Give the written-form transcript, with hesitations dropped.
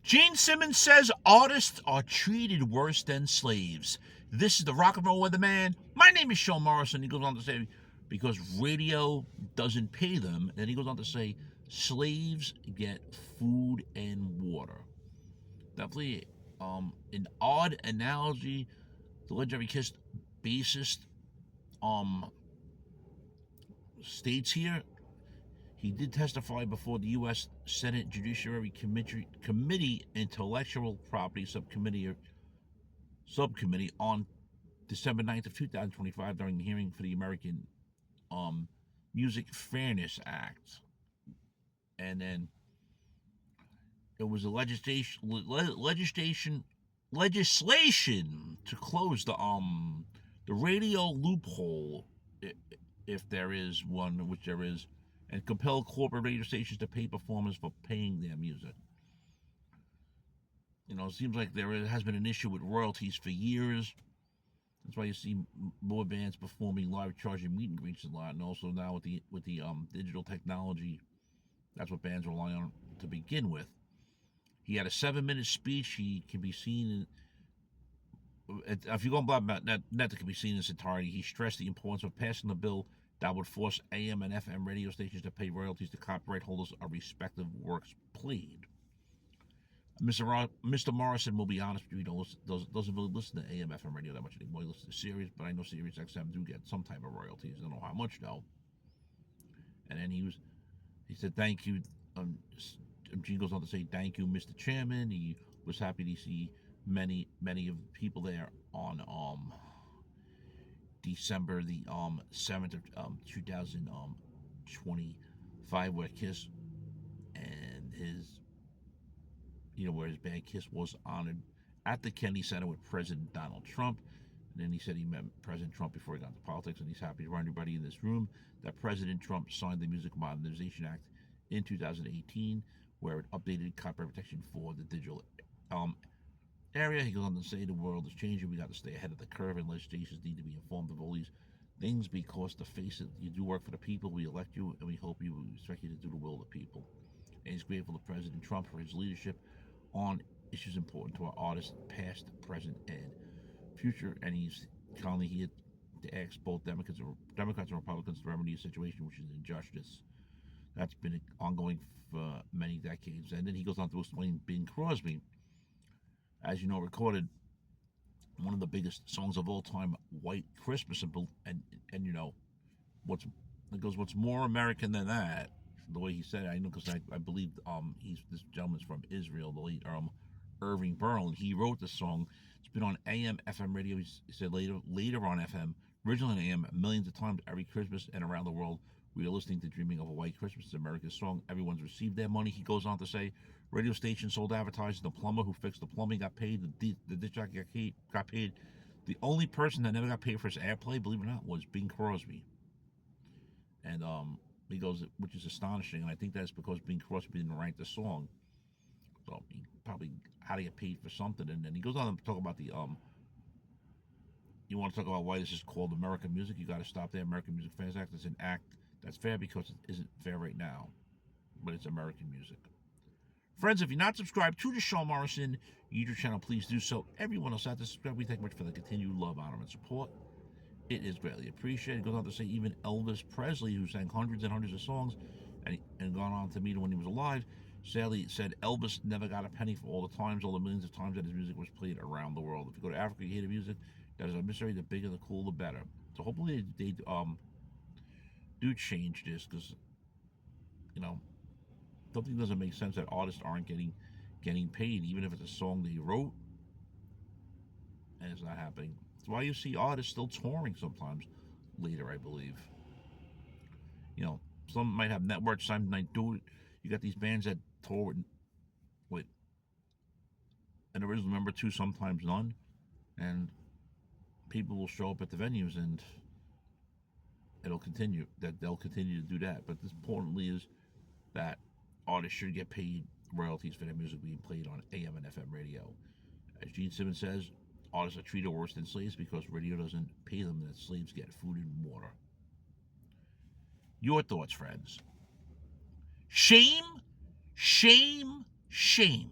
Gene Simmons says artists are treated worse than slaves. This is the Rock and Roll Weatherman. My name is Sean Morrison. He goes on to say, because radio doesn't pay them, and he goes on to say, slaves get food and water. Definitely an odd analogy. The legendary Kiss bassist states here he did testify before the U.S. Senate Judiciary Committee Intellectual Property Subcommittee on December 9th of 2025 during the hearing for the American Music Fairness Act. And then it was a legislation to close the radio loophole, if there is one, which there is, and compel corporate radio stations to pay performers for paying their music. You know, it seems like there has been an issue with royalties for years. That's why you see more bands performing live, charging meet and greets a lot, and also now with the digital technology, that's what bands rely on to begin with. He had a 7-minute speech. He can be seen if you go on Blab.net, it can be seen in its entirety. He stressed the importance of passing the bill that would force AM and FM radio stations to pay royalties to copyright holders of respective works played. Mr. Morrison will be honest with you, doesn't really listen to AM, FM radio that much anymore. He listens to Sirius, but I know Sirius XM do get some type of royalties. I don't know how much though. And then he said thank you. Gene goes on to say thank you, Mr. Chairman. He was happy to see many of the people there on December the 7th of 2025, where Kiss and his where his band Kiss was honored at the Kennedy Center with President Donald Trump. And then he said he met President Trump before he got into politics, and he's happy to remind everybody in this room that President Trump signed the Music Modernization Act in 2018, where it updated copyright protection for the digital area. He goes on to say the world is changing. We got to stay ahead of the curve, and legislations need to be informed of all these things because, to face it, you do work for the people. We elect you, and we expect you to do the will of the people. And he's grateful to President Trump for his leadership on issues important to our artists, past, present, and future. And he's kindly here to ask both Democrats and Republicans to remedy a situation which is injustice that's been ongoing for many decades. And then he goes on to explain Bing Crosby, as you know, recorded one of the biggest songs of all time, White Christmas, and you know what's more American than that? The way he said it, I know, because I believe this gentleman's from Israel, the late Irving Berlin. He wrote the song. It's been on AM, FM radio. He said later on FM, originally on AM, millions of times every Christmas, and around the world we are listening to "Dreaming of a White Christmas." It's America's song. Everyone's received their money. He goes on to say, radio stations sold advertising. The plumber who fixed the plumbing got paid. The disc jockey got paid. The only person that never got paid for his airplay, believe it or not, was Bing Crosby. And he goes, which is astonishing, and I think that's because Bing Crosby didn't write the song, so he probably had to get paid for something. And then he goes on to talk about you want to talk about why this is called American music? You got to stop there. American Music Fairness Act is an act that's fair because it isn't fair right now, but it's American music. Friends, if you're not subscribed to the Sean Morrison YouTube channel, please do so. Everyone else out there, subscribe. We thank you much for the continued love, honor, and support. It is greatly appreciated. It goes on to say even Elvis Presley, who sang hundreds and hundreds of songs and gone on to meet him when he was alive, sadly said Elvis never got a penny for all the millions of times that his music was played around the world. If you go to Africa, you hear the music, that is unnecessary. The bigger, the cooler, the better. So hopefully they do change this, because something doesn't make sense that artists aren't getting paid, even if it's a song they wrote, and it's not happening. That's why you see artists still touring sometimes later, I believe. Some might have networks, some might do it. You got these bands that tour with an original member too, sometimes none, and people will show up at the venues, and they'll continue to do that. But this importantly is that artists should get paid royalties for their music being played on AM and FM radio. As Gene Simmons says, artists are treated worse than slaves because radio doesn't pay them, and that slaves get food and water. Your thoughts, friends? Shame, shame, shame.